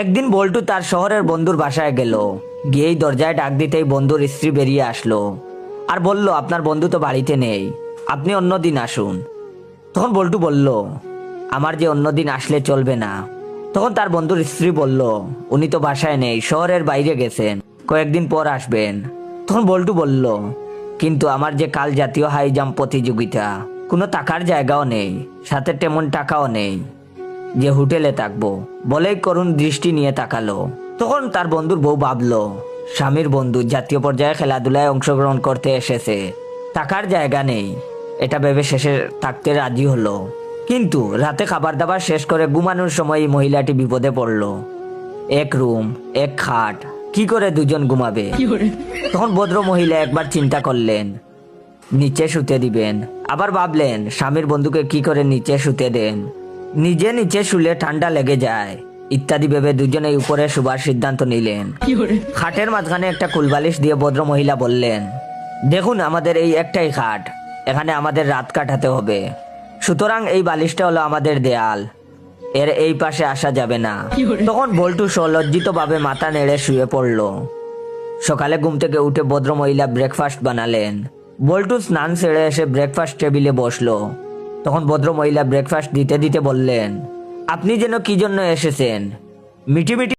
একদিন বল্টু তার শহরের বন্ধুর বাসায় গেল। গিয়েই দরজায় ডাক দিতেই বন্ধুর স্ত্রী বেরিয়ে আসলো আর বলল, আপনার বন্ধু তো বাড়িতে নেই, আপনি অন্যদিন আসুন। তখন বল্টু বলল, আমার যে অন্যদিন আসলে চলবে না। তখন তার বন্ধুর স্ত্রী বলল, উনি তো বাসায় নেই, শহরের বাইরে গেছেন, কয়েকদিন পর আসবেন। তখন বল্টু বলল, কিন্তু আমার যে কাল জাতীয় হাই জাম্প প্রতিযোগিতা, কোনো থাকার জায়গাও নেই, সাথে তেমন টাকাও নেই যে হোটেলে থাকবো। বলেই করুণ দৃষ্টি নিয়ে তাকালো। তখন তার বন্ধুর বউ ভাবলো, স্বামীর বন্ধু জাতীয় পর্যায়ে খেলাধুলায় অংশগ্রহণ করতে এসেছে, থাকার জায়গা নেই। এটা ভেবে শেষে থাকতে রাজি হলো। কিন্তু রাতে খাবার দাবার শেষ করে ঘুমানোর সময় এই মহিলাটি বিপদে পড়লো। এক রুম, এক খাট, কি করে দুজন ঘুমাবে? তখন ভদ্র মহিলা একবার চিন্তা করলেন, নিচে শুতে দিবেন। আবার ভাবলেন, স্বামীর বন্ধুকে কি করে নিচে শুতে দেন, নিজে নিচে শুলে ঠান্ডা লেগে যায় ইত্যাদি ভেবে দুজনেই উপরে শুবার সিদ্ধান্ত নিলেন। খাটের মাঝখানে একটা কুলবালিশ দিয়ে ভদ্র মহিলা বললেন, দেখুন, আমাদের এই একটাই খাট, এখানে আমাদের রাত কাটাতে হবে, সুতরাং এই বালিশটা হলো আমাদের দেয়াল, এর এই পাশে আসা যাবে না। তখন বল্টু সলজ্জিত ভাবে মাথা নেড়ে শুয়ে পড়ল। সকালে ঘুম থেকে উঠে ভদ্র মহিলা ব্রেকফাস্ট বানালেন। বল্টু স্নান সেরে এসে ব্রেকফাস্ট টেবিলে বসলো। তখন ভদ্র মহিলা ব্রেকফাস্ট দিতে দিতে বললেন, আপনি যেন কি জন্য এসেছেন? মিটি মিটি